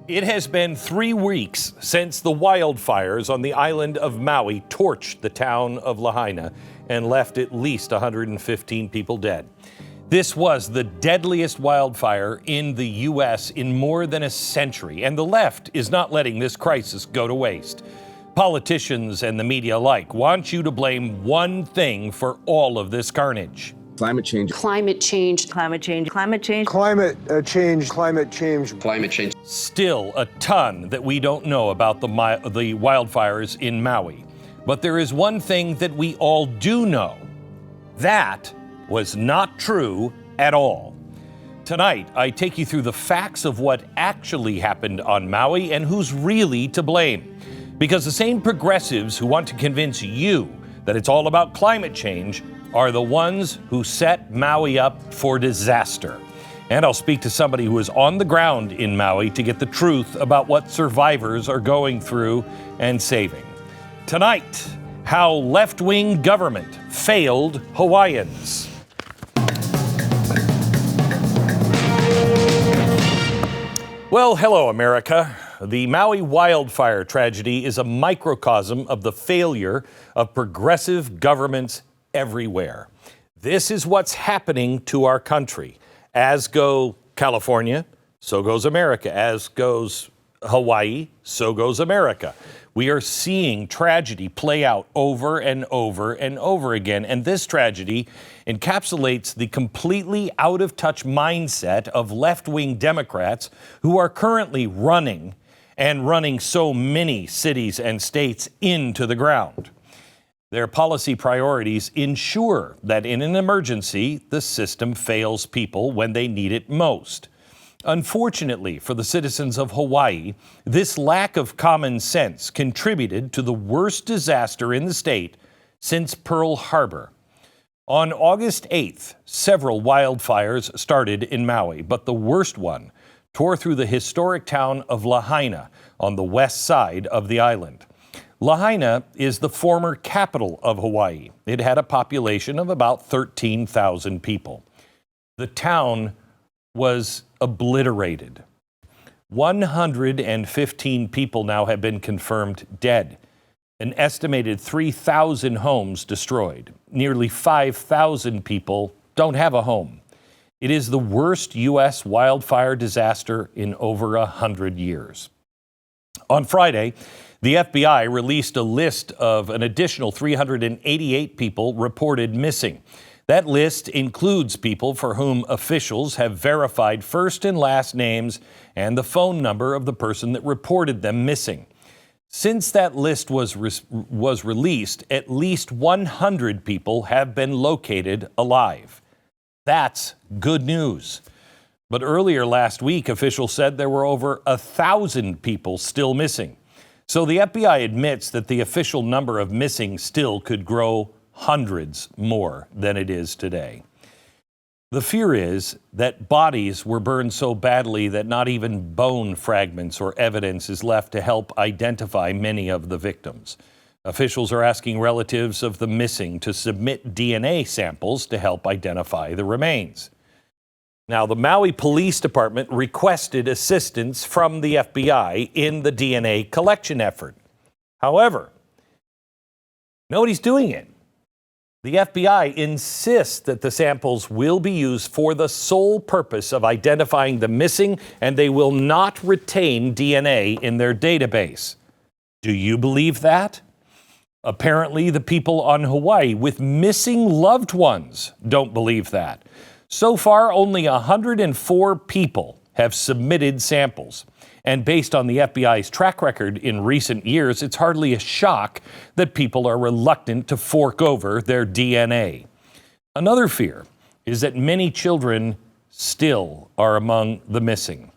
It has been 3 weeks since the wildfires on the island of Maui torched the town of Lahaina and left at least 115 people dead. This was the deadliest wildfire in the U.S. in more than a century, and the left is not letting this crisis go to waste. Politicians and the media alike want you to blame one thing for all of this carnage. Climate change. Climate change. Climate change. Climate change. Climate change. Climate change. Climate change. Still a ton that we don't know about the wildfires in Maui. But there is one thing that we all do know. That was not true at all. Tonight, I take you through the facts of what actually happened on Maui and who's really to blame. Because the same progressives who want to convince you that it's all about climate change are the ones who set Maui up for disaster. And I'll speak to somebody who is on the ground in Maui to get the truth about what survivors are going through and saving. Tonight, how left-wing government failed Hawaiians. Well, hello, America. The Maui wildfire tragedy is a microcosm of the failure of progressive governments everywhere. This is what's happening to our country. As go California, so goes America. As goes Hawaii, so goes America. We are seeing tragedy play out over and over and over again. And this tragedy encapsulates the completely out-of-touch mindset of left-wing Democrats who are currently running so many cities and states into the ground. Their policy priorities ensure that in an emergency, the system fails people when they need it most. Unfortunately for the citizens of Hawaii, this lack of common sense contributed to the worst disaster in the state since Pearl Harbor. On August 8th, several wildfires started in Maui, but the worst one tore through the historic town of Lahaina on the west side of the island. Lahaina is the former capital of Hawaii. It had a population of about 13,000 people. The town was obliterated. 115 people now have been confirmed dead. An estimated 3,000 homes destroyed. Nearly 5,000 people don't have a home. It is the worst U.S. wildfire disaster in over 100 years. On Friday, the FBI released a list of an additional 388 people reported missing. That list includes people for whom officials have verified first and last names and the phone number of the person that reported them missing. Since that list was released, at least 100 people have been located alive. That's good news. But earlier last week, officials said there were over 1,000 people still missing. So the FBI admits that the official number of missing still could grow hundreds more than it is today. The fear is that bodies were burned so badly that not even bone fragments or evidence is left to help identify many of the victims. Officials are asking relatives of the missing to submit DNA samples to help identify the remains. Now, the Maui Police Department requested assistance from the FBI in the DNA collection effort. However, nobody's doing it. The FBI insists that the samples will be used for the sole purpose of identifying the missing, and they will not retain DNA in their database. Do you believe that? Apparently, the people on Hawaii with missing loved ones don't believe that. So far, only 104 people have submitted samples. And based on the FBI's track record in recent years, it's hardly a shock that people are reluctant to fork over their DNA. Another fear is that many children still are among the missing.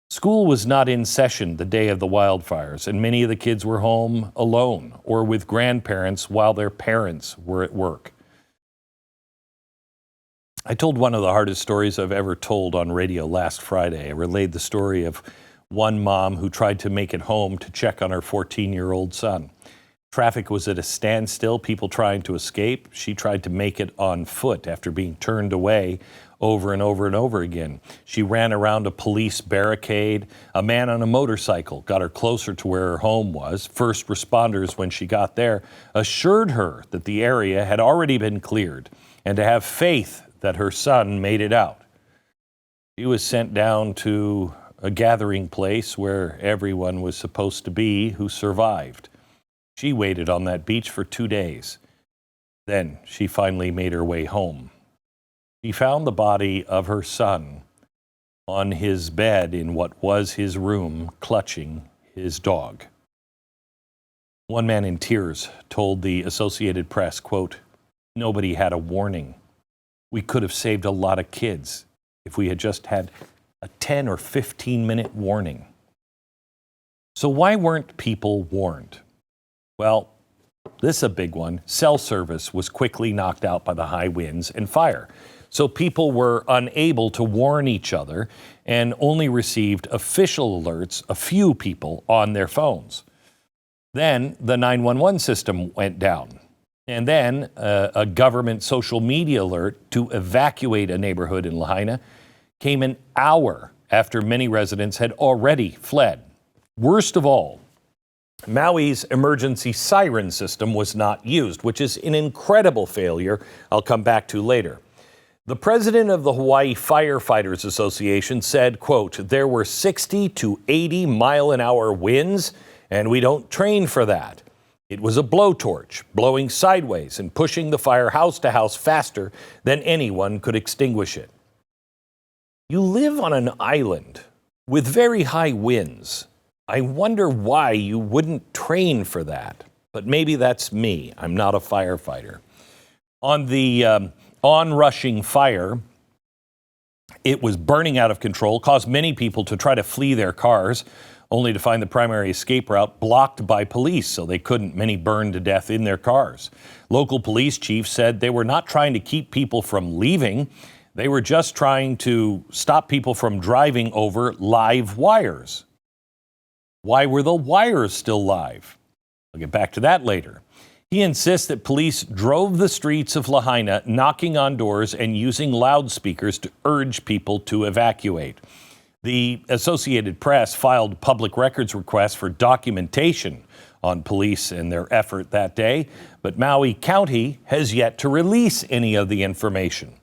School was not in session the day of the wildfires, and many of the kids were home alone or with grandparents while their parents were at work. I told one of the hardest stories I've ever told on radio last Friday. I relayed the story of one mom who tried to make it home to check on her 14-year-old son. Traffic was at a standstill, people trying to escape. She tried to make it on foot after being turned away over and over and over again. She ran around a police barricade. A man on a motorcycle got her closer to where her home was. First responders, when she got there, assured her that the area had already been cleared and to have faith that her son made it out. She was sent down to a gathering place where everyone was supposed to be who survived. She waited on that beach for 2 days. Then she finally made her way home. She found the body of her son on his bed in what was his room, clutching his dog. One man in tears told the Associated Press, quote, "Nobody had a warning. We could have saved a lot of kids if we had just had a 10 or 15-minute warning." So why weren't people warned? Well, this is a big one. Cell service was quickly knocked out by the high winds and fire. So people were unable to warn each other and only received official alerts, a few people, on their phones. Then the 911 system went down. And then a government social media alert to evacuate a neighborhood in Lahaina came an hour after many residents had already fled. Worst of all, Maui's emergency siren system was not used, which is an incredible failure I'll come back to later. The president of the Hawaii Firefighters Association said, quote, "There were 60 to 80 mile an hour winds, and we don't train for that. It was a blowtorch, blowing sideways and pushing the fire house to house faster than anyone could extinguish it." You live on an island with very high winds. I wonder why you wouldn't train for that. But maybe that's me. I'm not a firefighter. On the onrushing fire, it was burning out of control, caused many people to try to flee their cars, only to find the primary escape route blocked by police, so they couldn't. Many burned to death in their cars. Local police chiefs said they were not trying to keep people from leaving. They were just trying to stop people from driving over live wires. Why were the wires still live? I'll get back to that later. He insists that police drove the streets of Lahaina, knocking on doors and using loudspeakers to urge people to evacuate. The Associated Press filed public records requests for documentation on police and their effort that day, but Maui County has yet to release any of the information.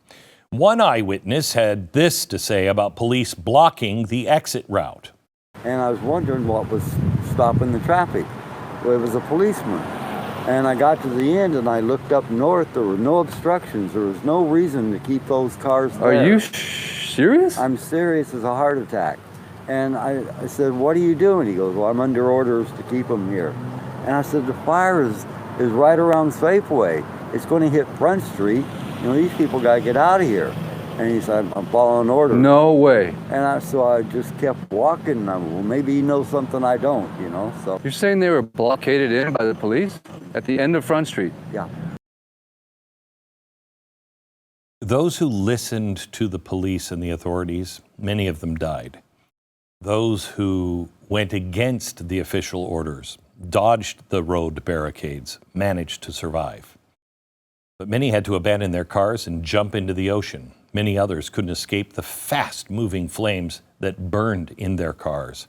One eyewitness had this to say about police blocking the exit route. And I was wondering what was stopping the traffic. Well, it was a policeman. And I got to the end and I looked up north. There were no obstructions. There was no reason to keep those cars there. Are you serious? I'm serious as a heart attack. And I said, "What are you doing?" He goes, "Well, I'm under orders to keep them here." And I said, "The fire is right around Safeway. It's going to hit Front Street. You know, these people got to get out of here." And he said, "I'm following orders." No way. And so I just kept walking. Well, maybe he knows something I don't, you know. So You're saying they were blockaded in by the police at the end of Front Street? yeah. Those who listened to the police and the authorities, many of them died. Those who went against the official orders, dodged the road barricades, managed to survive. But many had to abandon their cars and jump into the ocean. Many others couldn't escape the fast-moving flames that burned in their cars.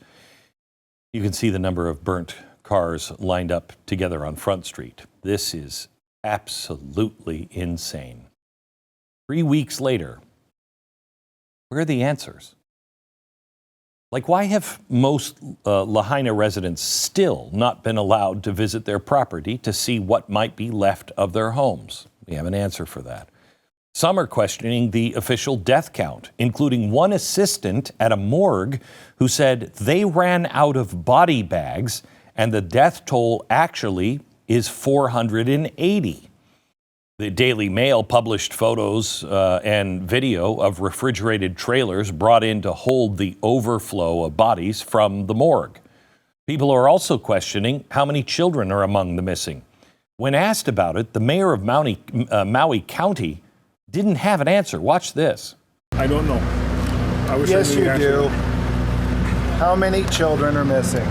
You can see the number of burnt cars lined up together on Front Street. This is absolutely insane. 3 weeks later, where are the answers? Like, why have most Lahaina residents still not been allowed to visit their property to see what might be left of their homes? We have an answer for that. Some are questioning the official death count, including one assistant at a morgue who said they ran out of body bags and the death toll actually is 480. The Daily Mail published photos and video of refrigerated trailers brought in to hold the overflow of bodies from the morgue. People are also questioning how many children are among the missing. When asked about it, the mayor of Maui County didn't have an answer. Watch this. I don't know. I wish Yes, I knew you the answer. do. How many children are missing?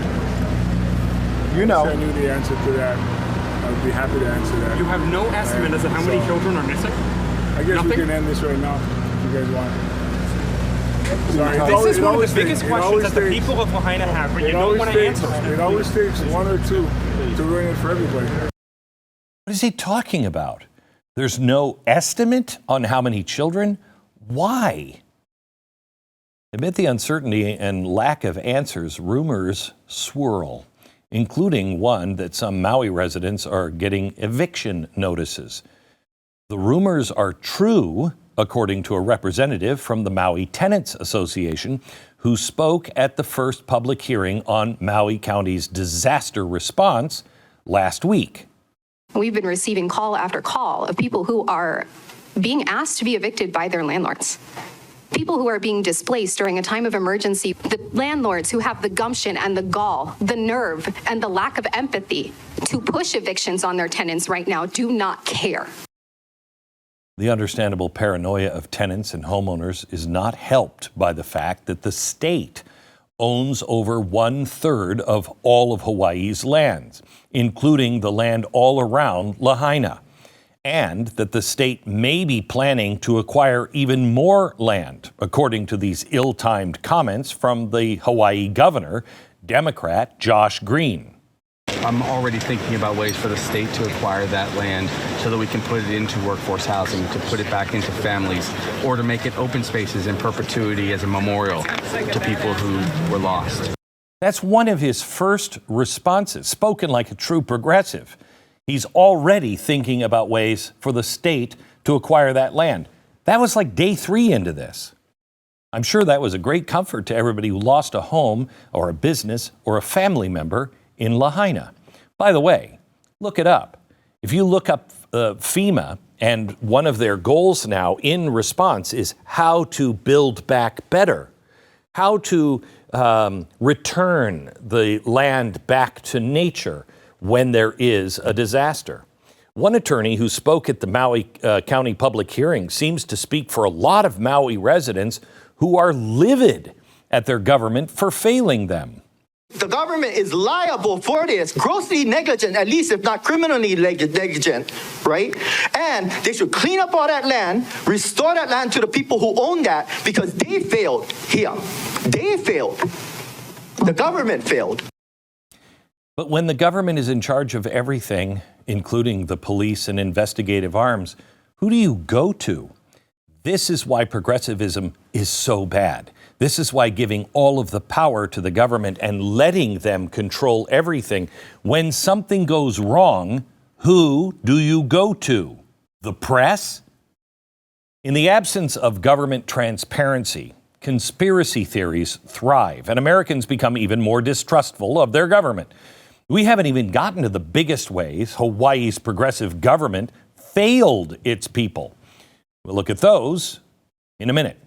You If I know. knew the answer to that, I would be happy to answer that. You have no estimate as to how many children are missing? I guess Nothing? we can end this right now. you guys want. Sorry, This is one of the biggest questions that the people of Lahaina have, but you don't want to answer it. It always takes one or two to ruin it for everybody. What is he talking about? There's no estimate on how many children? Why? Amid the uncertainty and lack of answers, rumors swirl, including one that some Maui residents are getting eviction notices. The rumors are true, according to a representative from the Maui Tenants Association, who spoke at the first public hearing on Maui County's disaster response last week. We've been receiving call after call of people who are being asked to be evicted by their landlords. People who are being displaced during a time of emergency. The landlords who have the gumption and the gall, the nerve, and the lack of empathy to push evictions on their tenants right now do not care. The understandable paranoia of tenants and homeowners is not helped by the fact that the state owns over 1/3 of all of Hawaii's lands, including the land all around Lahaina, and that the state may be planning to acquire even more land, according to these ill-timed comments from the Hawaii governor, Democrat Josh Green. I'm already thinking about ways for the state to acquire that land so that we can put it into workforce housing, to put it back into families, or to make it open spaces in perpetuity as a memorial to people who were lost. That's one of his first responses, spoken like a true progressive. He's already thinking about ways for the state to acquire that land. That was like day 3 into this. I'm sure that was a great comfort to everybody who lost a home or a business or a family member in Lahaina. By the way, look it up. If you look up FEMA, and one of their goals now in response is how to build back better, how to return the land back to nature when there is a disaster. One attorney who spoke at the Maui County public hearing seems to speak for a lot of Maui residents who are livid at their government for failing them. The government is liable for this, grossly negligent, at least if not criminally negligent, right? And they should clean up all that land, restore that land to the people who own that, because they failed here. They failed. The government failed. But when the government is in charge of everything, including the police and investigative arms, who do you go to? This is why progressivism is so bad. This is why giving all of the power to the government and letting them control everything. When something goes wrong, who do you go to? The press? In the absence of government transparency, conspiracy theories thrive, and Americans become even more distrustful of their government. We haven't even gotten to the biggest ways Hawaii's progressive government failed its people. We'll look at those in a minute.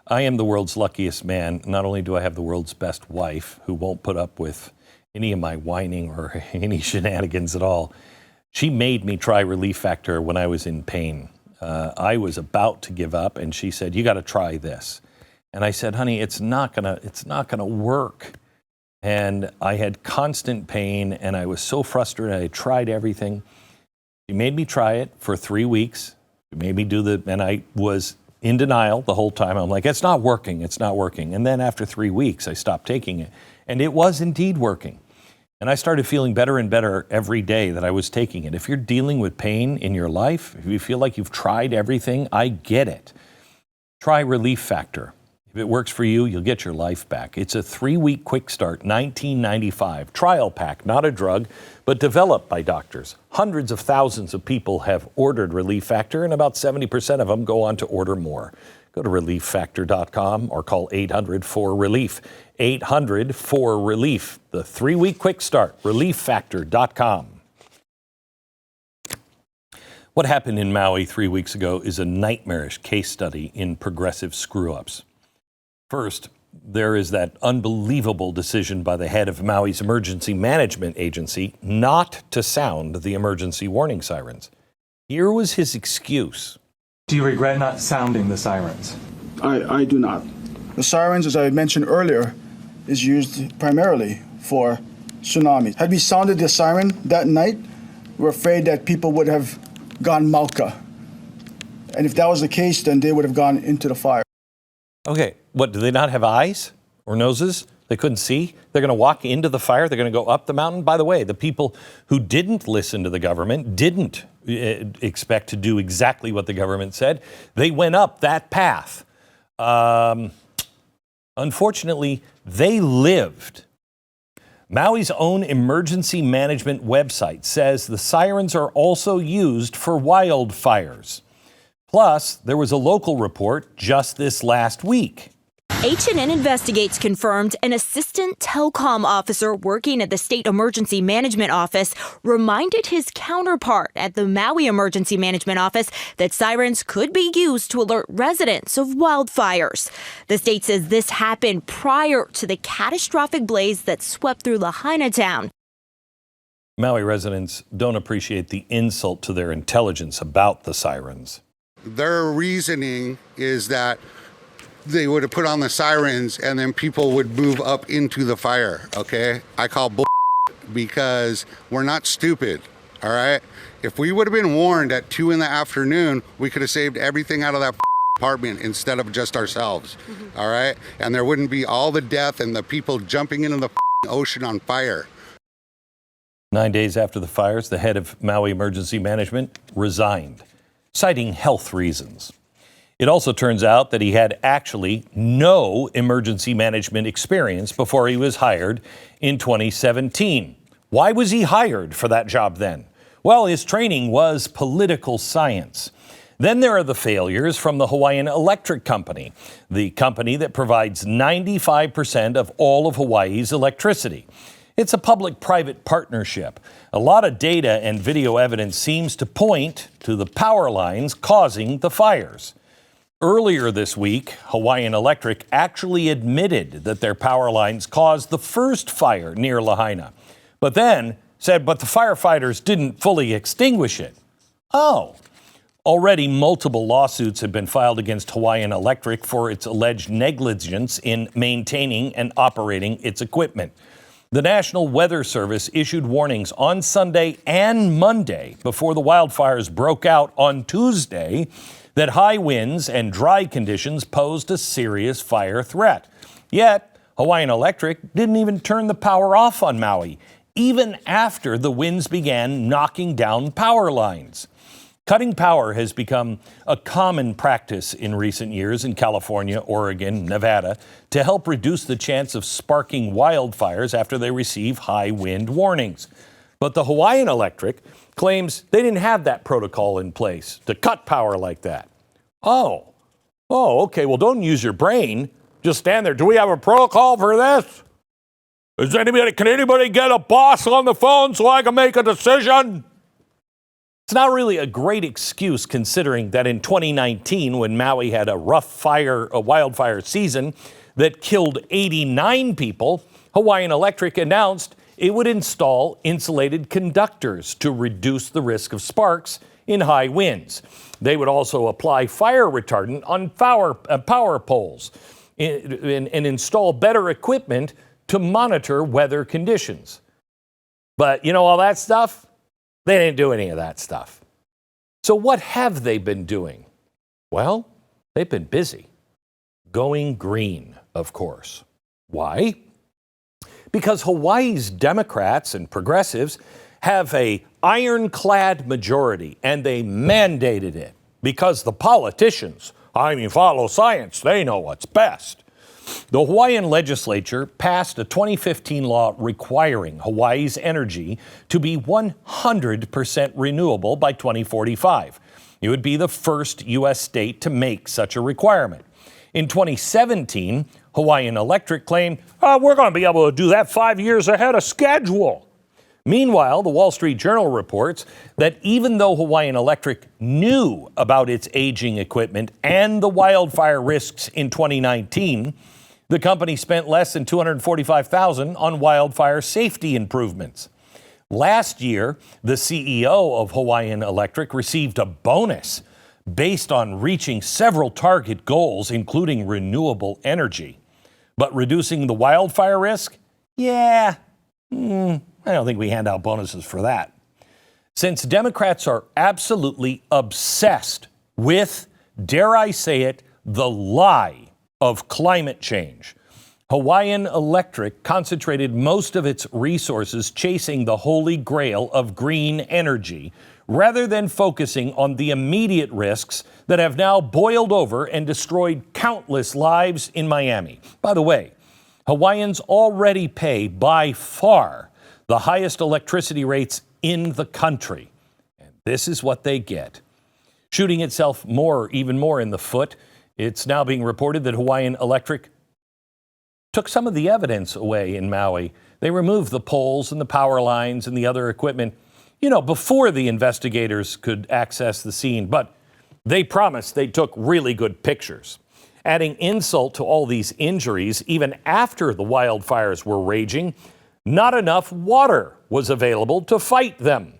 I am the world's luckiest man. Not only do I have the world's best wife who won't put up with any of my whining or any shenanigans at all. She made me try Relief Factor when I was in pain. I was about to give up, and she said, "You got to try this." And I said, "Honey, it's not gonna work." And I had constant pain, and I was so frustrated. I tried everything. She made me try it for 3 weeks. She made me and I was in denial the whole time. I'm like, it's not working. And then after 3 weeks, I stopped taking it. And it was indeed working. And I started feeling better and better every day that I was taking it. If you're dealing with pain in your life, if you feel like you've tried everything, I get it. Try Relief Factor. If it works for you, you'll get your life back. It's a 3-week quick start, $19.95. Trial pack, not a drug, but developed by doctors. Hundreds of thousands of people have ordered Relief Factor, and about 70% of them go on to order more. Go to relieffactor.com or call 800-4RELIEF. 800-4RELIEF. The 3-week quick start, relieffactor.com. What happened in Maui 3 weeks ago is a nightmarish case study in progressive screw-ups. First, there is that unbelievable decision by the head of Maui's emergency management agency not to sound the emergency warning sirens. Here was his excuse. Do you regret not sounding the sirens? I do not. The sirens, as I mentioned earlier, is used primarily for tsunamis. Had we sounded the siren that night, we're afraid that people would have gone Malka. And if that was the case, then they would have gone into the fire. Okay, what, do they not have eyes or noses? They couldn't see? They're going to walk into the fire? They're going to go up the mountain? By the way, the people who didn't listen to the government, didn't expect to do exactly what the government said, they went up that path. Unfortunately, they lived. Maui's own emergency management website says the sirens are also used for wildfires. Plus, there was a local report just this last week. H&N Investigates confirmed an assistant telecom officer working at the State Emergency Management Office reminded his counterpart at the Maui Emergency Management Office that sirens could be used to alert residents of wildfires. The state says this happened prior to the catastrophic blaze that swept through Lahaina town. Maui residents don't appreciate the insult to their intelligence about the sirens. Their reasoning is that they would have put on the sirens and then people would move up into the fire, okay? I call bull because we're not stupid, all right? If we would have been warned at 2 in the afternoon, we could have saved everything out of that apartment instead of just ourselves, all right? And there wouldn't be all the death and the people jumping into the ocean on fire. 9 days after the fires, the head of Maui Emergency Management resigned, citing health reasons. It also turns out that he had actually no emergency management experience before he was hired in 2017. Why was he hired for that job then? Well, his training was political science. Then there are the failures from the Hawaiian Electric Company, the company that provides 95% of all of Hawaii's electricity. It's a public-private partnership. A lot of data and video evidence seems to point to the power lines causing the fires. Earlier this week, Hawaiian Electric actually admitted that their power lines caused the first fire near Lahaina, but then said, but the firefighters didn't fully extinguish it. Oh. Already multiple lawsuits have been filed against Hawaiian Electric for its alleged negligence in maintaining and operating its equipment. The National Weather Service issued warnings on Sunday and Monday before the wildfires broke out on Tuesday that high winds and dry conditions posed a serious fire threat. Yet, Hawaiian Electric didn't even turn the power off on Maui, even after the winds began knocking down power lines. Cutting power has become a common practice in recent years in California, Oregon, Nevada, to help reduce the chance of sparking wildfires after they receive high wind warnings. But the Hawaiian Electric claims they didn't have that protocol in place to cut power like that. Oh, okay, well, don't use your brain. Just stand there. Do we have a protocol for this? Can anybody get a boss on the phone so I can make a decision? It's not really a great excuse considering that in 2019, when Maui had a wildfire season that killed 89 people, Hawaiian Electric announced it would install insulated conductors to reduce the risk of sparks in high winds. They would also apply fire retardant on power poles and install better equipment to monitor weather conditions. But you know all that stuff? They didn't do any of that stuff. So what have they been doing? Well, they've been busy. Going green, of course. Why? Because Hawaii's Democrats and progressives have an ironclad majority, and they mandated it because the politicians, follow science, they know what's best. The Hawaiian legislature passed a 2015 law requiring Hawaii's energy to be 100% renewable by 2045. It would be the first U.S. state to make such a requirement. In 2017, Hawaiian Electric claimed, we're going to be able to do that 5 years ahead of schedule. Meanwhile, the Wall Street Journal reports that even though Hawaiian Electric knew about its aging equipment and the wildfire risks in 2019, the company spent less than $245,000 on wildfire safety improvements. Last year, the CEO of Hawaiian Electric received a bonus based on reaching several target goals, including renewable energy. But reducing the wildfire risk? Yeah, I don't think we hand out bonuses for that. Since Democrats are absolutely obsessed with, dare I say it, the lie of climate change, Hawaiian Electric concentrated most of its resources chasing the holy grail of green energy, rather than focusing on the immediate risks that have now boiled over and destroyed countless lives in Miami. By the way, Hawaiians already pay by far the highest electricity rates in the country. And this is what they get. Shooting itself even more in the foot, it's now being reported that Hawaiian Electric took some of the evidence away in Maui. They removed the poles and the power lines and the other equipment, before the investigators could access the scene. But they promised they took really good pictures. Adding insult to all these injuries, even after the wildfires were raging, not enough water was available to fight them.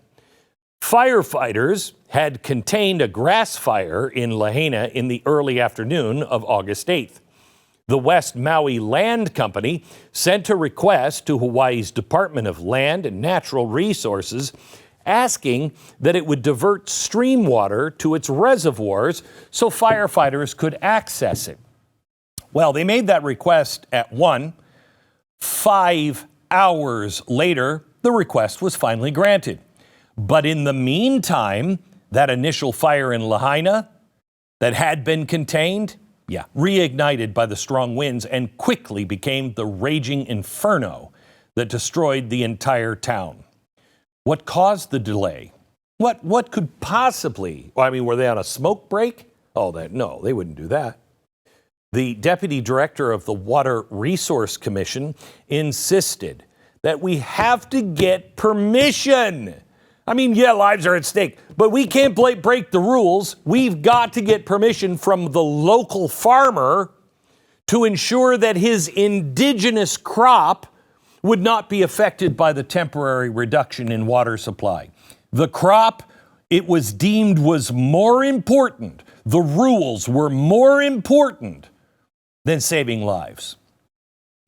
Firefighters had contained a grass fire in Lahaina in the early afternoon of August 8th. The West Maui Land Company sent a request to Hawaii's Department of Land and Natural Resources asking that it would divert stream water to its reservoirs so firefighters could access it. Well, they made that request at 1. 5 hours later, the request was finally granted. But in the meantime, that initial fire in Lahaina that had been contained, reignited by the strong winds and quickly became the raging inferno that destroyed the entire town. What caused the delay? What could possibly, were they on a smoke break? No, they wouldn't do that. The deputy director of the Water Resource Commission insisted that we have to get permission. Lives are at stake, but we can't break the rules. We've got to get permission from the local farmer to ensure that his indigenous crop would not be affected by the temporary reduction in water supply. The crop, it was deemed, was more important. The rules were more important than saving lives.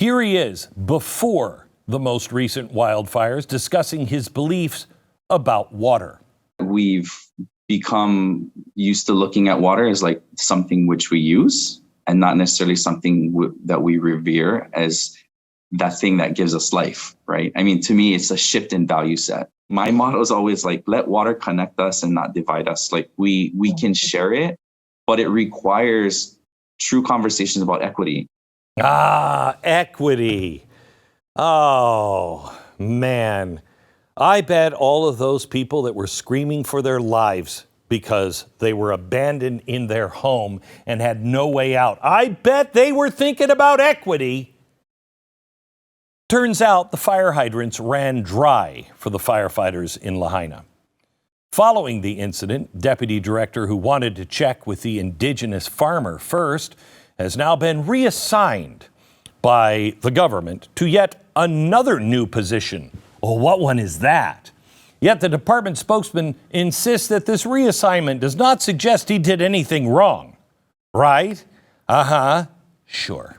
Here he is, before the most recent wildfires, discussing his beliefs about water. We've become used to looking at water as like something which we use and not necessarily something that we revere as that thing that gives us life, right? To me, it's a shift in value set. My motto is always like, let water connect us and not divide us. Like we can share it, but it requires true conversations about equity. Equity. Oh, man. I bet all of those people that were screaming for their lives because they were abandoned in their home and had no way out, I bet they were thinking about equity. Turns out the fire hydrants ran dry for the firefighters in Lahaina. Following the incident, deputy director who wanted to check with the indigenous farmer first has now been reassigned by the government to yet another new position. Well, what one is that? Yet the department spokesman insists that this reassignment does not suggest he did anything wrong. Right? Sure.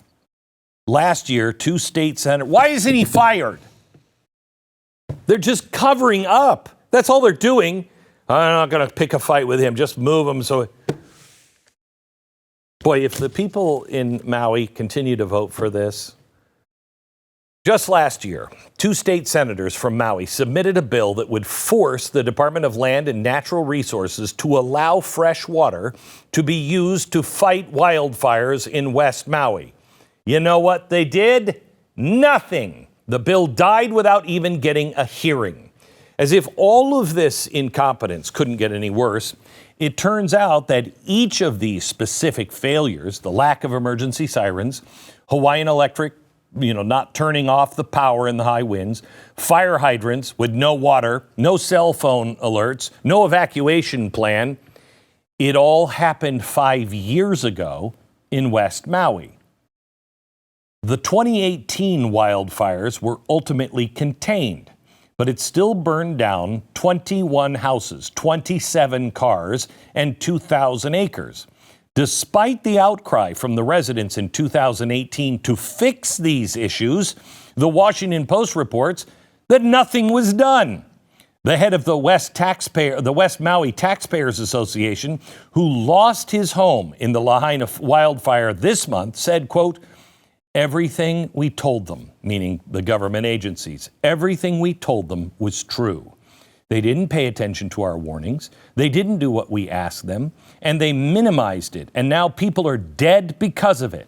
Last year, 2 state senators... Why isn't he fired? They're just covering up. That's all they're doing. I'm not going to pick a fight with him. Just move him. So, boy, if the people in Maui continue to vote for this... Just last year, 2 state senators from Maui submitted a bill that would force the Department of Land and Natural Resources to allow fresh water to be used to fight wildfires in West Maui. You know what they did? Nothing. The bill died without even getting a hearing. As if all of this incompetence couldn't get any worse, it turns out that each of these specific failures, the lack of emergency sirens, Hawaiian Electric, not turning off the power in the high winds, fire hydrants with no water, no cell phone alerts, no evacuation plan. It all happened 5 years ago in West Maui. The 2018 wildfires were ultimately contained, but it still burned down 21 houses, 27 cars, and 2,000 acres. Despite the outcry from the residents in 2018 to fix these issues, the Washington Post reports that nothing was done. The head of the West Maui Taxpayers Association, who lost his home in the Lahaina wildfire this month, said, quote, "Everything we told them," meaning the government agencies, "everything we told them was true. They didn't pay attention to our warnings. They didn't do what we asked them, and they minimized it. And now people are dead because of it."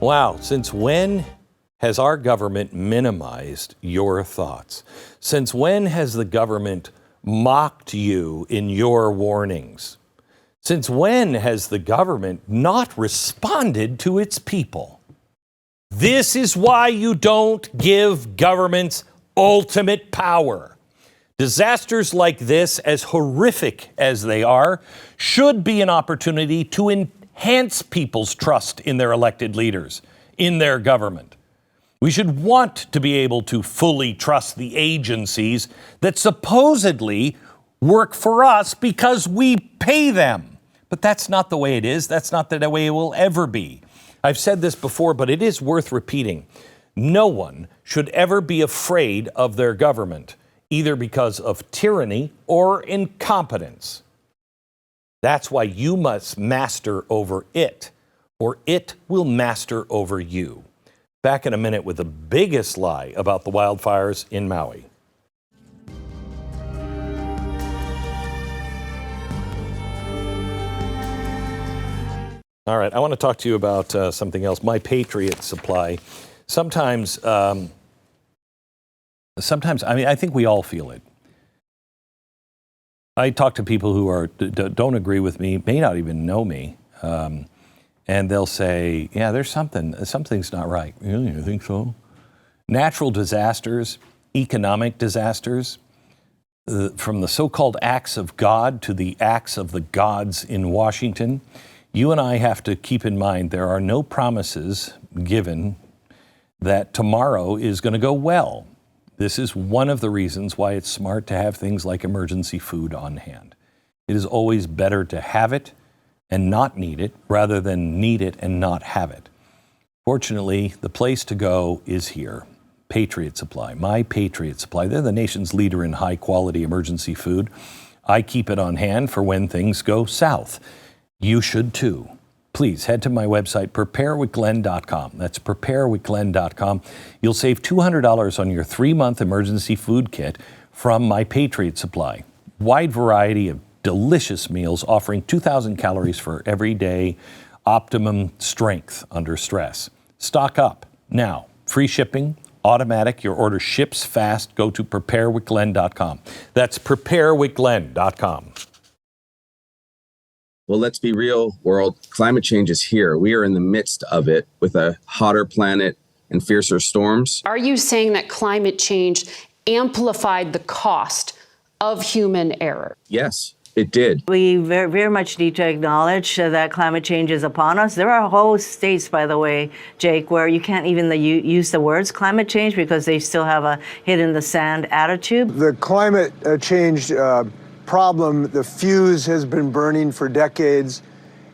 Wow, since when has our government minimized your thoughts? Since when has the government mocked you in your warnings? Since when has the government not responded to its people? This is why you don't give governments ultimate power. Disasters like this, as horrific as they are, should be an opportunity to enhance people's trust in their elected leaders, in their government. We should want to be able to fully trust the agencies that supposedly work for us because we pay them. But that's not the way it is. That's not the way it will ever be. I've said this before, but it is worth repeating. No one should ever be afraid of their government, either because of tyranny or incompetence. That's why you must master over it, or it will master over you. Back in a minute with the biggest lie about the wildfires in Maui. All right, I want to talk to you about something else. My Patriot Supply. Sometimes, I think we all feel it. I talk to people who don't agree with me, may not even know me, and they'll say, "Yeah, there's something's not right." Really, you think so? Natural disasters, economic disasters, from the so-called acts of God to the acts of the gods in Washington. You and I have to keep in mind there are no promises given that tomorrow is going to go well. This is one of the reasons why it's smart to have things like emergency food on hand. It is always better to have it and not need it rather than need it and not have it. Fortunately, the place to go is here. Patriot Supply, My Patriot Supply. They're the nation's leader in high-quality emergency food. I keep it on hand for when things go south. You should too. Please head to my website, preparewithglenn.com. That's preparewithglenn.com. You'll save $200 on your 3-month emergency food kit from My Patriot Supply. Wide variety of delicious meals offering 2,000 calories for everyday optimum strength under stress. Stock up now. Free shipping, automatic. Your order ships fast. Go to preparewithglenn.com. That's preparewithglenn.com. Well, let's be real, world. Climate change is here. We are in the midst of it with a hotter planet and fiercer storms. Are you saying that climate change amplified the cost of human error? Yes, it did. We very, very much need to acknowledge that climate change is upon us. There are whole states, by the way, Jake, where you can't even use the words climate change because they still have a hit in the sand attitude. The climate change problem, the fuse has been burning for decades,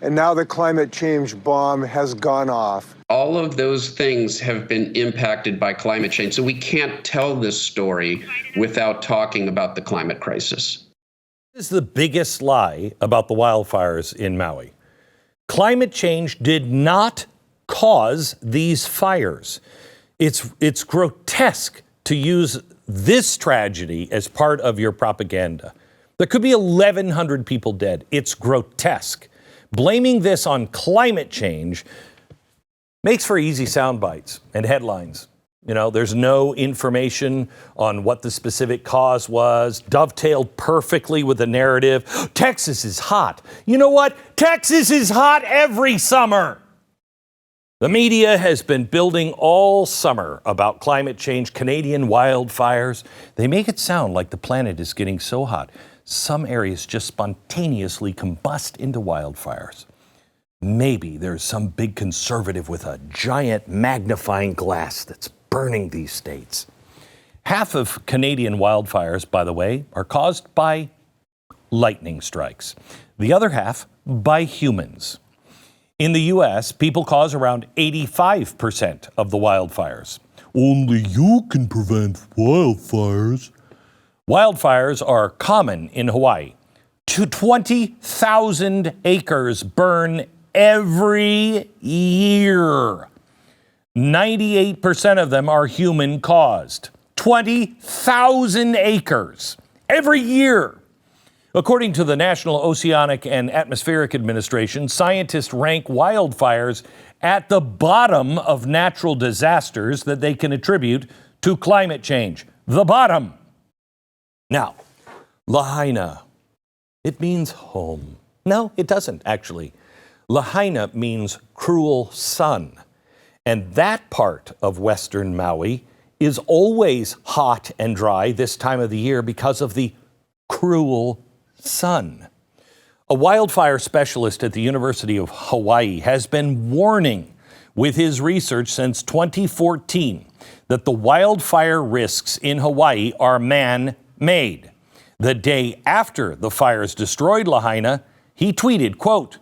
and now the climate change bomb has gone off. All of those things have been impacted by climate change. So we can't tell this story without talking about the climate crisis. This is the biggest lie about the wildfires in Maui. Climate change did not cause these fires. It's grotesque to use this tragedy as part of your propaganda. There could be 1,100 people dead. It's grotesque. Blaming this on climate change makes for easy sound bites and headlines. You know, there's no information on what the specific cause was, dovetailed perfectly with the narrative. Texas is hot. You know what? Texas is hot every summer. The media has been building all summer about climate change, Canadian wildfires. They make it sound like the planet is getting so hot. Some areas just spontaneously combust into wildfires. Maybe there's some big conservative with a giant magnifying glass that's burning these states. Half of Canadian wildfires, by the way, are caused by lightning strikes. The other half by humans. In the U.S., people cause around 85% of the wildfires. Only you can prevent wildfires. Wildfires are common in Hawaii. 20,000 acres burn every year. 98% of them are human caused. 20,000 acres every year. According to the National Oceanic and Atmospheric Administration, scientists rank wildfires at the bottom of natural disasters that they can attribute to climate change. The bottom. Now, Lahaina, it means home. No, it doesn't, actually. Lahaina means cruel sun. And that part of western Maui is always hot and dry this time of the year because of the cruel sun. A wildfire specialist at the University of Hawaii has been warning with his research since 2014 that the wildfire risks in Hawaii are man-made. The day after the fires destroyed Lahaina, he tweeted, quote,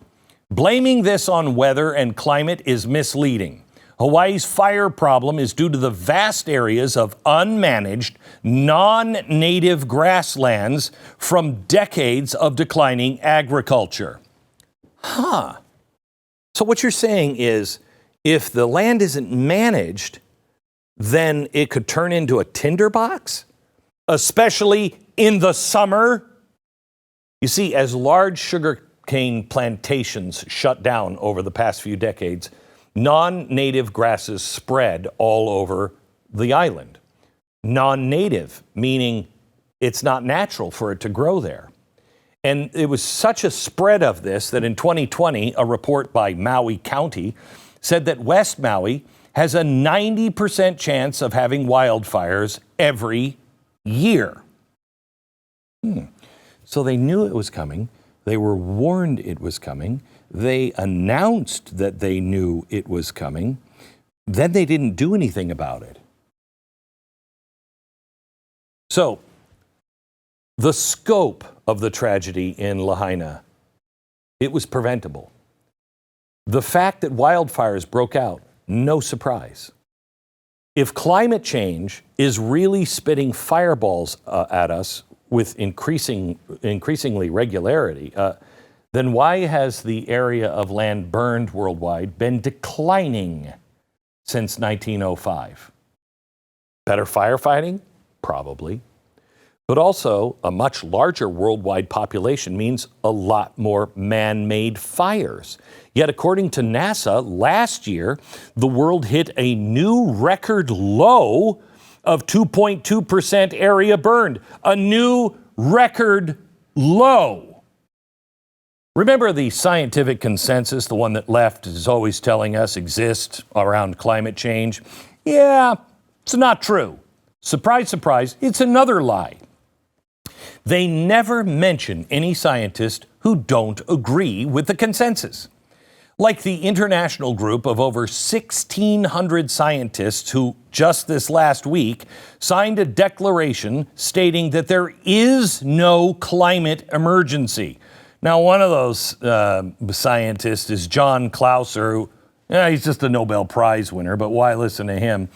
"Blaming this on weather and climate is misleading. Hawaii's fire problem is due to the vast areas of unmanaged, non-native grasslands from decades of declining agriculture." So what you're saying is, if the land isn't managed, then it could turn into a tinderbox, especially in the summer? You see, as large sugarcane plantations shut down over the past few decades, non-native grasses spread all over the island. Non-native, meaning it's not natural for it to grow there. And it was such a spread of this that in 2020, a report by Maui County said that West Maui has a 90% chance of having wildfires every year. So they knew it was coming. They were warned it was coming. They announced that they knew it was coming. Then they didn't do anything about it. So, the scope of the tragedy in Lahaina, it was preventable. The fact that wildfires broke out, no surprise. If climate change is really spitting fireballs at us with increasingly regularity, then why has the area of land burned worldwide been declining since 1905? Better firefighting? Probably. But also, a much larger worldwide population means a lot more man-made fires. Yet, according to NASA, last year, the world hit a new record low of 2.2% area burned. A new record low. Remember the scientific consensus, the one that left is always telling us exists around climate change? Yeah, it's not true. Surprise, surprise, it's another lie. They never mention any scientists who don't agree with the consensus. Like the international group of over 1,600 scientists who just this last week signed a declaration stating that there is no climate emergency. Now, one of those scientists is John Clauser, who, he's just a Nobel Prize winner, but why listen to him?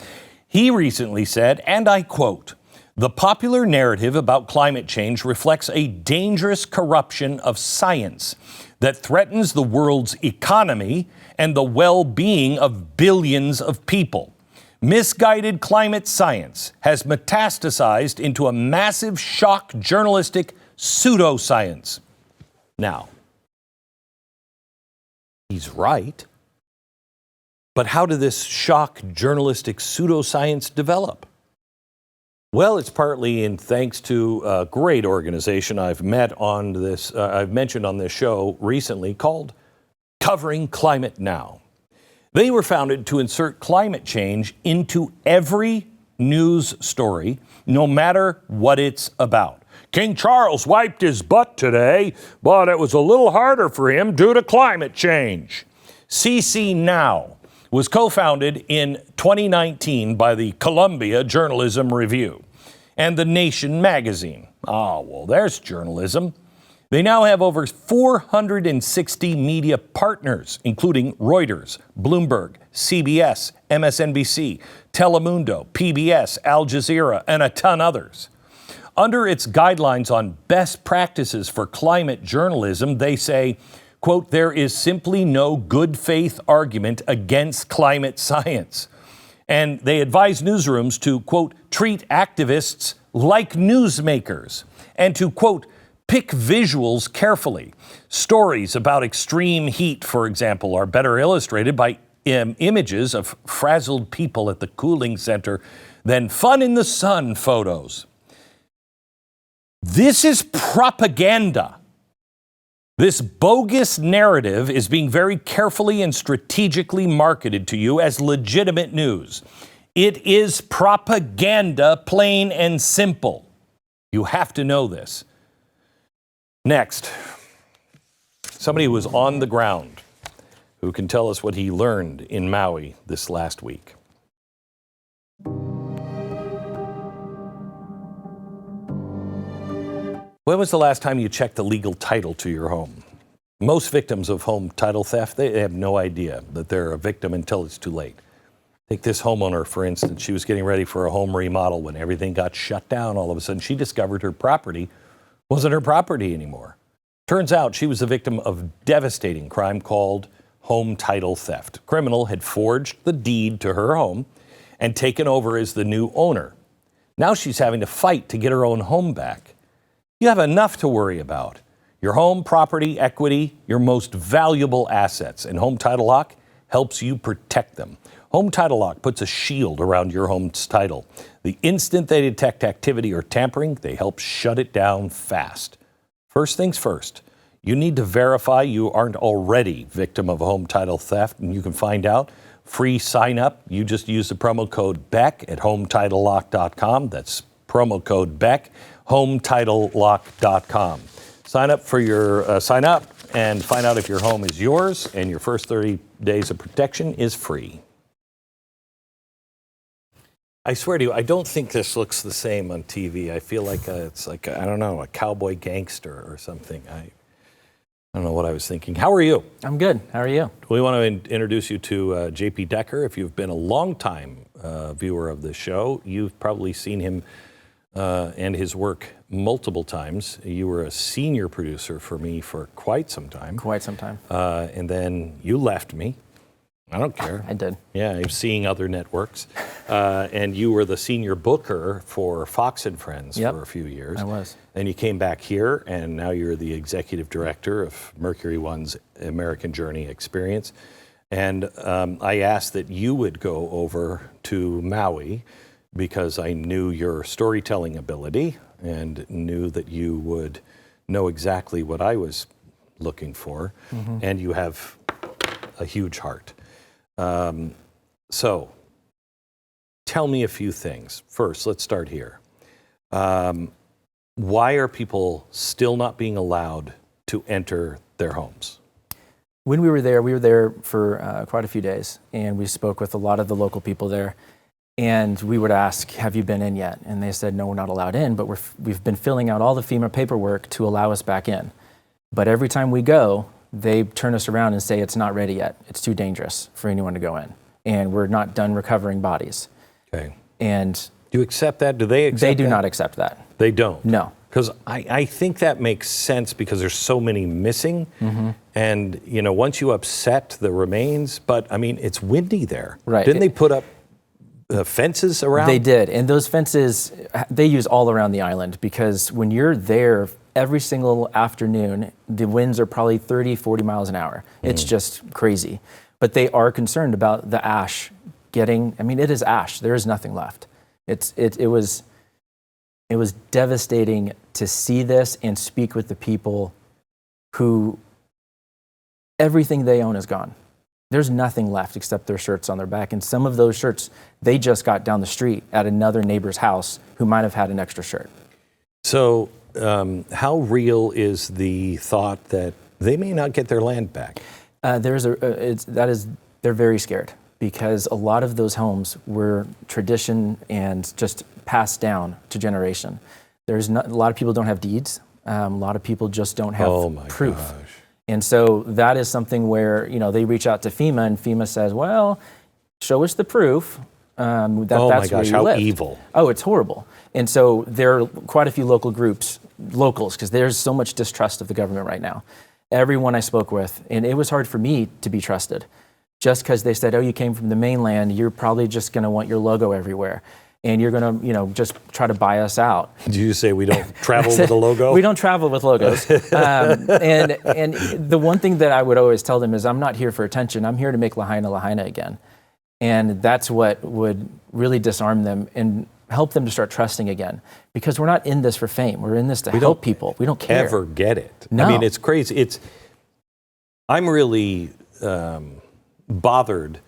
He recently said, and I quote, "The popular narrative about climate change reflects a dangerous corruption of science that threatens the world's economy and the well-being of billions of people. Misguided climate science has metastasized into a massive shock journalistic pseudoscience." Now, he's right. But how did this shock journalistic pseudoscience develop? Well, it's partly in thanks to a great organization I've mentioned on this show recently called Covering Climate Now. They were founded to insert climate change into every news story, no matter what it's about. King Charles wiped his butt today, but it was a little harder for him due to climate change. CC Now was co-founded in 2019 by the Columbia Journalism Review and The Nation magazine. Oh, well, there's journalism. They now have over 460 media partners, including Reuters, Bloomberg, CBS, MSNBC, Telemundo, PBS, Al Jazeera, and a ton others. Under its guidelines on best practices for climate journalism, they say, quote, there is simply no good faith argument against climate science. And they advise newsrooms to, quote, treat activists like newsmakers and to, quote, pick visuals carefully. Stories about extreme heat, for example, are better illustrated by images of frazzled people at the cooling center than fun in the sun photos. This is propaganda. This bogus narrative is being very carefully and strategically marketed to you as legitimate news. It is propaganda, plain and simple. You have to know this. Next, somebody who was on the ground who can tell us what he learned in Maui this last week. When was the last time you checked the legal title to your home? Most victims of home title theft, they have no idea that they're a victim until it's too late. Take this homeowner, for instance. She was getting ready for a home remodel when everything got shut down. All of a sudden, she discovered her property wasn't her property anymore. Turns out she was the victim of devastating crime called home title theft. A criminal had forged the deed to her home and taken over as the new owner. Now she's having to fight to get her own home back. You have enough to worry about. Your home, property, equity, your most valuable assets. And Home Title Lock helps you protect them. Home Title Lock puts a shield around your home's title. The instant they detect activity or tampering, they help shut it down fast. First things first, you need to verify you aren't already victim of home title theft, and you can find out. Free sign up. You just use the promo code Beck at HometitleLock.com. That's promo code Beck, HometitleLock.com. Sign up and find out if your home is yours, and your first 30 days of protection is free. I swear to you, I don't think this looks the same on TV. I feel like it's like, I don't know, a cowboy gangster or something. I don't know what I was thinking. How are you? I'm good. How are you? We want to introduce you to J.P. Decker. If you've been a long-time viewer of the show, you've probably seen him and his work multiple times. You were a senior producer for me for quite some time. And then you left me. I don't care. I did. Yeah, I'm seeing other networks. And you were the senior booker for Fox and Friends for a few years. I was. Then you came back here, and now you're the executive director of Mercury One's American Journey Experience. And I asked that you would go over to Maui because I knew your storytelling ability and knew that you would know exactly what I was looking for. Mm-hmm. And you have a huge heart. So tell me a few things. First, let's start here. Why are people still not being allowed to enter their homes? When we were there for quite a few days, and we spoke with a lot of the local people there. And we would ask, have you been in yet? And they said, no, we're not allowed in, but we've been filling out all the FEMA paperwork to allow us back in. But every time we go, they turn us around and say it's not ready yet. It's too dangerous for anyone to go in. And we're not done recovering bodies. Okay. And do you accept that? Do they accept that? They do not accept that. They don't? No. Because I think that makes sense because there's so many missing. Mm-hmm. And, you know, once you upset the remains, but I mean, it's windy there. Right. Didn't they put up fences around? They did. And those fences, they use all around the island because when you're there every single afternoon, the winds are probably 30, 40 miles an hour. It's just crazy. But they are concerned about the ash getting, I mean, it is ash. There is nothing left. It was devastating to see this and speak with the people who everything they own is gone. There's nothing left except their shirts on their back. And some of those shirts, they just got down the street at another neighbor's house who might have had an extra shirt. So how real is the thought that they may not get their land back? They're very scared because a lot of those homes were tradition and just passed down to generation. A lot of people don't have deeds. A lot of people just don't have proof. Gosh. And so that is something where, they reach out to FEMA, and FEMA says, well, show us the proof that Oh my that's gosh, where you how lived. evil. Oh, it's horrible. And so there are quite a few locals, because there's so much distrust of the government right now. Everyone I spoke with, and it was hard for me to be trusted, just because they said, oh, you came from the mainland, you're probably just going to want your logo everywhere. And you're going to, just try to buy us out. Did you say we don't travel with a logo? We don't travel with logos. And the one thing that I would always tell them is, I'm not here for attention. I'm here to make Lahaina Lahaina again. And that's what would really disarm them and help them to start trusting again. Because we're not in this for fame. We're in this to help people. We don't care. Ever get it. No. I mean, it's crazy. I'm really bothered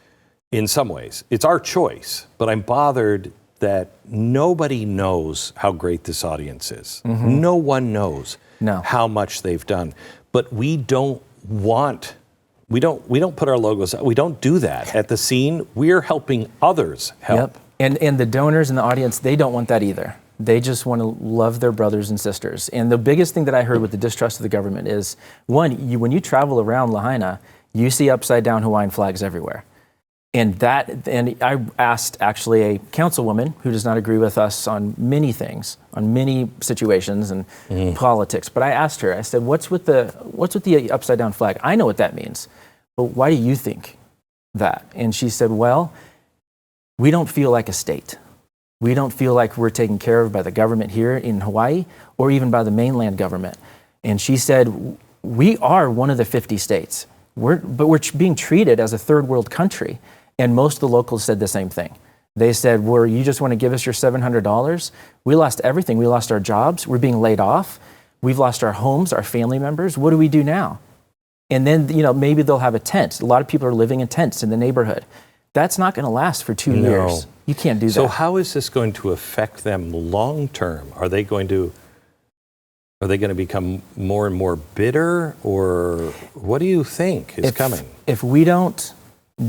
in some ways. It's our choice, but I'm bothered that nobody knows how great this audience is. Mm-hmm. No one knows how much they've done. But we don't put our logos out. We don't do that at the scene. We're helping others help. Yep. And the donors in the audience, they don't want that either. They just want to love their brothers and sisters. And the biggest thing that I heard with the distrust of the government is, one, when you travel around Lahaina, you see upside down Hawaiian flags everywhere. And I asked actually a councilwoman who does not agree with us on many things, on many situations and politics. But I asked her, I said, what's with the upside down flag? I know what that means, but why do you think that? And she said, well, we don't feel like a state. We don't feel like we're taken care of by the government here in Hawaii or even by the mainland government. And she said, we are one of the 50 states, but we're being treated as a third world country. And most of the locals said the same thing. They said, you just want to give us your $700? We lost everything. We lost our jobs. We're being laid off. We've lost our homes, our family members. What do we do now? And then, maybe they'll have a tent. A lot of people are living in tents in the neighborhood. That's not going to last for 2 years. You can't do that. So how is this going to affect them long term? Are they going to become more and more bitter, or what do you think is coming? If we don't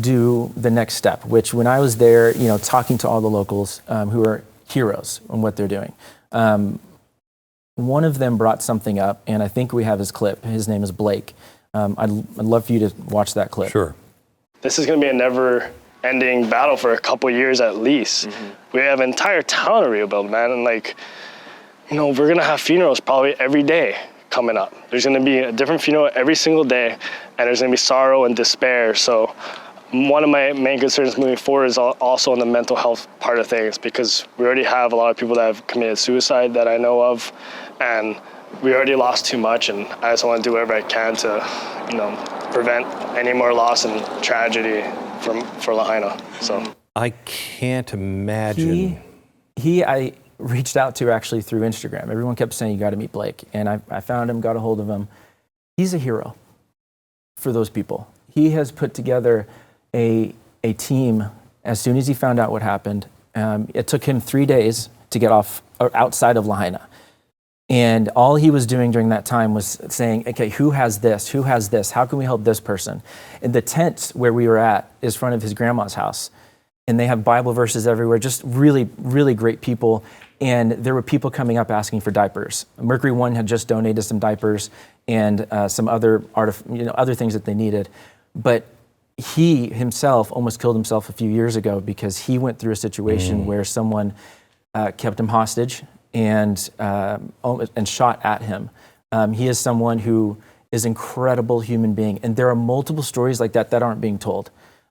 do the next step, which when I was there, talking to all the locals who are heroes on what they're doing, one of them brought something up, and I think we have his clip. His name is Blake. I'd love for you to watch that clip. Sure. This is going to be a never-ending battle for a couple years at least. Mm-hmm. We have an entire town to rebuild, man, and we're going to have funerals probably every day coming up. There's going to be a different funeral every single day, and there's going to be sorrow and despair. So one of my main concerns moving forward is also on the mental health part of things, because we already have a lot of people that have committed suicide that I know of, and we already lost too much, and I just want to do whatever I can to, prevent any more loss and tragedy for Lahaina. So I can't imagine. I reached out to actually through Instagram. Everyone kept saying, you got to meet Blake. And I found him, got a hold of him. He's a hero for those people. He has put together a team as soon as he found out what happened. It took him 3 days to get outside of Lahaina. And all he was doing during that time was saying, okay, who has this? Who has this? How can we help this person? And the tent where we were at is in front of his grandma's house. And they have Bible verses everywhere, just really, really great people. And there were people coming up asking for diapers. Mercury One had just donated some diapers and some other things that they needed. But he himself almost killed himself a few years ago because he went through a situation where someone kept him hostage and shot at him. He is someone who is an incredible human being. And there are multiple stories like that aren't being told.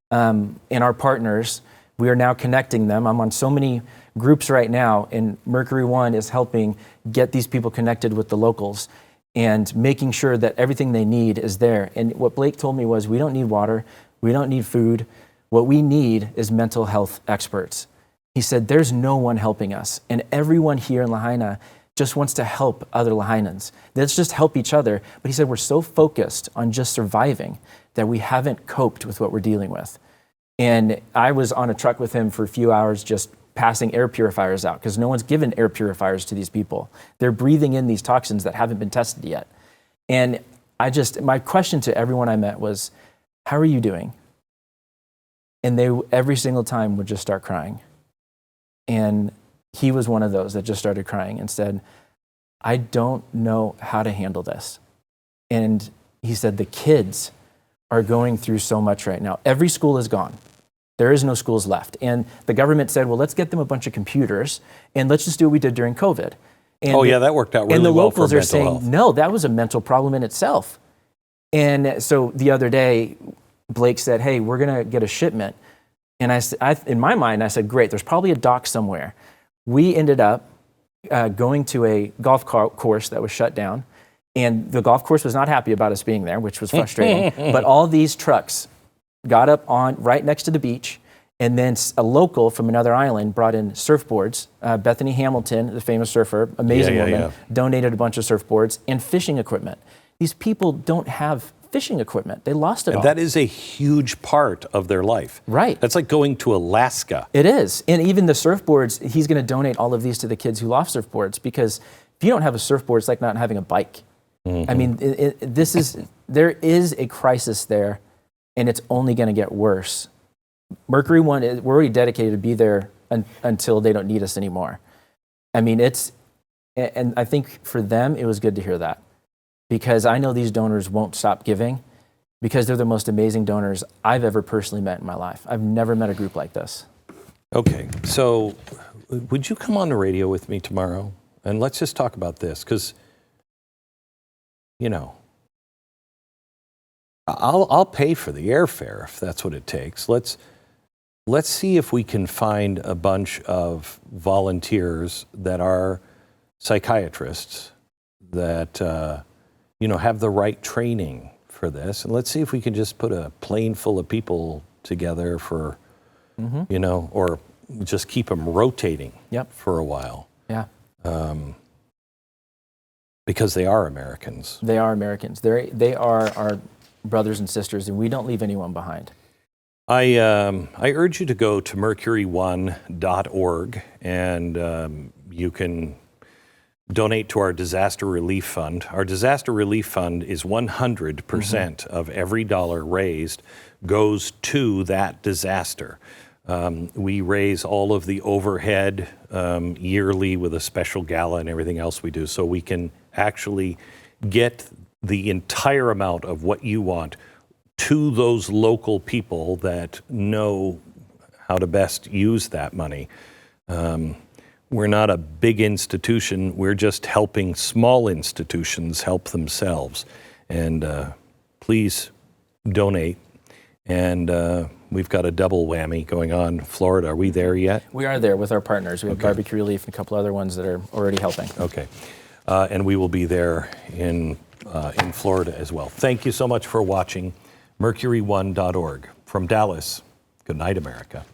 And our partners, we are now connecting them. I'm on so many groups right now, and Mercury One is helping get these people connected with the locals and making sure that everything they need is there. And what Blake told me was, we don't need water, we don't need food. What we need is mental health experts. He said, there's no one helping us. And everyone here in Lahaina just wants to help other Lahainans. Let's just help each other. But he said, we're so focused on just surviving that we haven't coped with what we're dealing with. And I was on a truck with him for a few hours just passing air purifiers out, because no one's given air purifiers to these people. They're breathing in these toxins that haven't been tested yet. And my question to everyone I met was, how are you doing? And they every single time would just start crying. And he was one of those that just started crying and said, I don't know how to handle this. And he said, the kids are going through so much right now. Every school is gone. There is no schools left. And the government said, well, let's get them a bunch of computers and let's just do what we did during COVID. And that worked out really well. And the for locals are mental saying, health. no, that was a mental problem in itself. And so the other day, Blake said, hey, we're going to get a shipment. And in my mind, I said, great, there's probably a dock somewhere. We ended up going to a golf course that was shut down. And the golf course was not happy about us being there, which was frustrating. But all these trucks got up on right next to the beach. And then a local from another island brought in surfboards. Bethany Hamilton, the famous surfer, amazing woman, donated a bunch of surfboards and fishing equipment. These people don't have fishing equipment. They lost it all. And that is a huge part of their life. Right. That's like going to Alaska. It is. And even the surfboards, he's going to donate all of these to the kids who lost surfboards, because if you don't have a surfboard, it's like not having a bike. Mm-hmm. I mean, there is a crisis there, and it's only going to get worse. Mercury One, we're already dedicated to be there until they don't need us anymore. I mean, and I think for them, it was good to hear that, because I know these donors won't stop giving, because they're the most amazing donors I've ever personally met in my life. I've never met a group like this. Okay, so would you come on the radio with me tomorrow? And let's just talk about this, because, you know, I'll pay for the airfare if that's what it takes. Let's see if we can find a bunch of volunteers that are psychiatrists that, have the right training for this. And let's see if we can just put a plane full of people together for, or just keep them rotating for a while. Yeah. Because they are Americans. They are Americans. They are our brothers and sisters, and we don't leave anyone behind. I urge you to go to mercuryone.org, and you can donate to our disaster relief fund. Our disaster relief fund is 100% of every dollar raised goes to that disaster. We raise all of the overhead yearly with a special gala and everything else we do, so we can actually get the entire amount of what you want to those local people that know how to best use that money. We're not a big institution. We're just helping small institutions help themselves. And please donate. And we've got a double whammy going on in Florida. Are we there yet? We are there with our partners. We have Barbecue Relief and a couple other ones that are already helping. Okay. And we will be there in Florida as well. Thank you so much for watching. Mercuryone.org. From Dallas, good night, America.